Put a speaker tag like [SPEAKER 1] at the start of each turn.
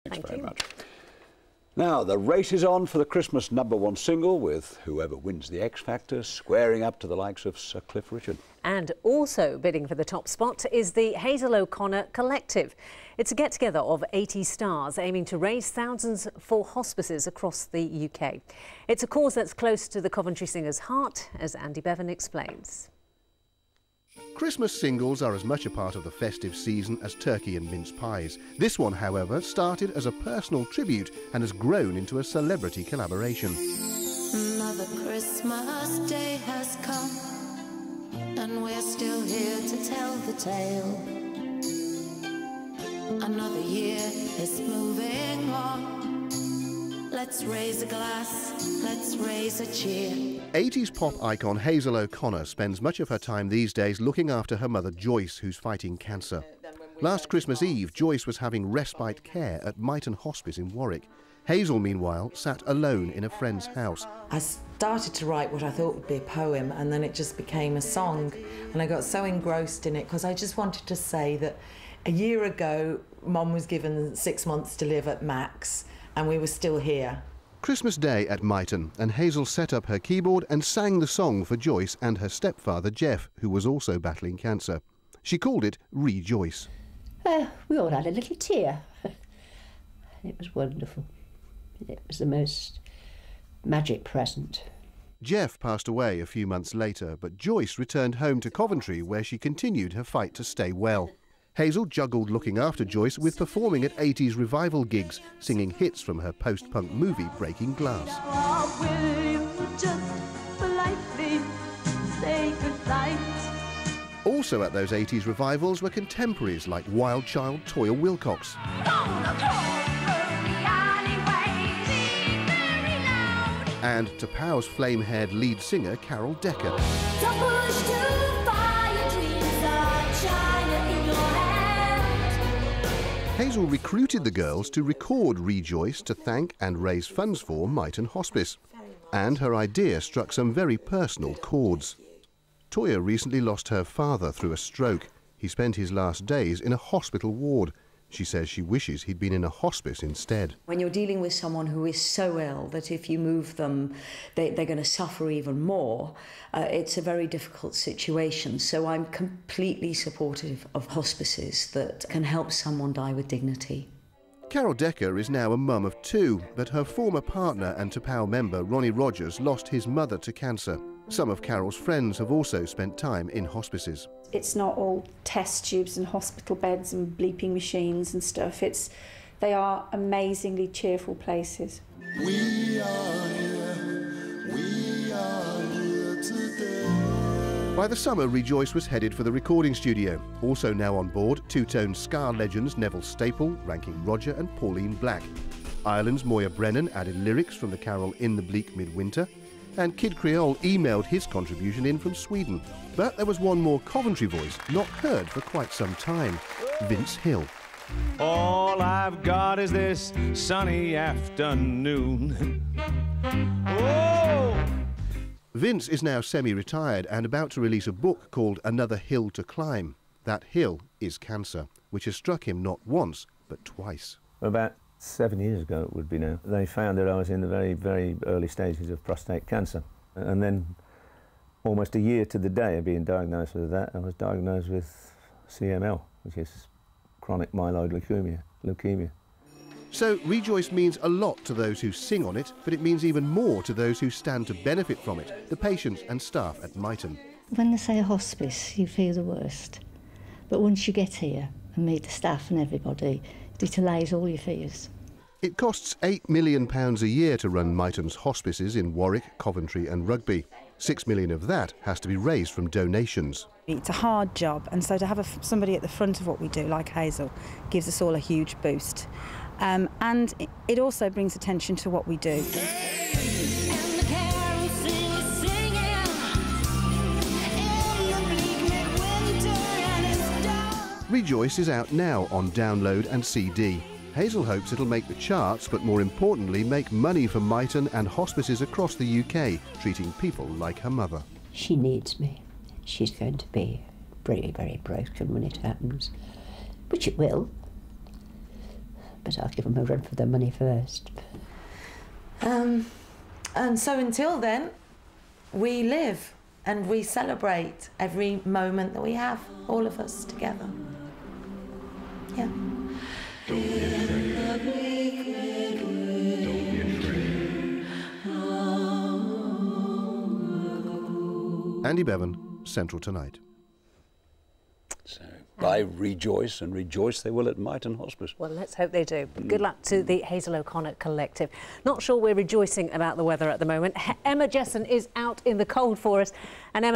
[SPEAKER 1] Thanks very much. Now, the race is on for the Christmas #1 single, with whoever wins the X Factor squaring up to the likes of Sir Cliff Richard.
[SPEAKER 2] And also bidding for the top spot is the Hazel O'Connor Collective. It's a get-together of 80 stars aiming to raise thousands for hospices across the UK. It's a cause that's close to the Coventry singer's heart, as Andy Bevan explains.
[SPEAKER 3] Christmas singles are as much a part of the festive season as turkey and mince pies. This one, however, started as a personal tribute and has grown into a celebrity collaboration.
[SPEAKER 4] Another Christmas day has come, and we're still here to tell the tale. Another year is moving on. Let's raise a glass, let's raise a cheer.
[SPEAKER 3] 80s pop icon Hazel O'Connor spends much of her time these days looking after her mother Joyce, who's fighting cancer. Last Christmas Eve, Joyce was having respite care at Myton Hospice in Warwick. Hazel, meanwhile, sat alone in a friend's house.
[SPEAKER 5] I started to write what I thought would be a poem, and then it just became a song. And I got so engrossed in it because I just wanted to say that a year ago, Mum was given 6 months to live at max, and we were still here.
[SPEAKER 3] Christmas Day at Myton, and Hazel set up her keyboard and sang the song for Joyce and her stepfather Jeff, who was also battling cancer. She called it Re-Joyce.
[SPEAKER 6] We all had a little tear. It was wonderful. It was the most magic present.
[SPEAKER 3] Jeff passed away a few months later, but Joyce returned home to Coventry, where she continued her fight to stay well. Hazel juggled looking after Joyce with performing at 80s revival gigs, singing hits from her post-punk movie Breaking Glass. Also at those 80s revivals were contemporaries like Wild Child Toyah Willcox. And to Pow's flame-haired lead singer Carol Decker. Hazel recruited the girls to record Re-Joyce to thank and raise funds for Myton Hospice. And her idea struck some very personal chords. Toyah recently lost her father through a stroke. He spent his last days in a hospital ward. She says she wishes he'd been in a hospice instead.
[SPEAKER 7] When you're dealing with someone who is so ill that if you move them, they're going to suffer even more, it's a very difficult situation. So I'm completely supportive of hospices that can help someone die with dignity.
[SPEAKER 3] Carol Decker is now a mum of 2, but her former partner and T'Pow member Ronnie Rogers lost his mother to cancer. Some of Carol's friends have also spent time in hospices.
[SPEAKER 8] It's not all test tubes and hospital beds and bleeping machines and stuff. They are amazingly cheerful places.
[SPEAKER 4] We are here today.
[SPEAKER 3] By the summer, Re-Joyce was headed for the recording studio. Also now on board, two-tone ska legends Neville Staple, Ranking Roger and Pauline Black. Ireland's Moya Brennan added lyrics from the carol In the Bleak Midwinter. And Kid Creole emailed his contribution in from Sweden. But there was one more Coventry voice not heard for quite some time, Vince Hill.
[SPEAKER 9] All I've got is this sunny afternoon. Oh!
[SPEAKER 3] Vince is now semi-retired and about to release a book called Another Hill to Climb. That hill is cancer, which has struck him not once, but twice.
[SPEAKER 10] About 7 years ago it would be now, they found that I was in the very, very early stages of prostate cancer. And then almost a year to the day of being diagnosed with that, I was diagnosed with CML, which is chronic myeloid leukemia.
[SPEAKER 3] So Re-Joyce means a lot to those who sing on it, but it means even more to those who stand to benefit from it, the patients and staff at Myton.
[SPEAKER 6] When they say a hospice, you feel the worst. But once you get here and meet the staff and everybody, it allays all your fears.
[SPEAKER 3] It costs £8 million a year to run Myton's hospices in Warwick, Coventry and Rugby. £6 million of that has to be raised from donations.
[SPEAKER 11] It's a hard job, and so to have somebody at the front of what we do, like Hazel, gives us all a huge boost. And it also brings attention to what we do.
[SPEAKER 3] Re-Joyce is out now on download and CD. Hazel hopes it'll make the charts, but more importantly, make money for Myton and hospices across the UK, treating people like her mother.
[SPEAKER 6] She needs me. She's going to be very, very broken when it happens, which it will. but I'll give them a run for their money first.
[SPEAKER 5] And so until then, we live and we celebrate every moment that we have, all of us together. Yeah.
[SPEAKER 3] Andy Bevan, Central Tonight.
[SPEAKER 1] So, by Re-Joyce, and rejoice they will at Myton Hospice.
[SPEAKER 2] Well, let's hope they do. Good luck to the Hazel O'Connor Collective. Not sure we're rejoicing about the weather at the moment. Emma Jesson is out in the cold for us. And Emma,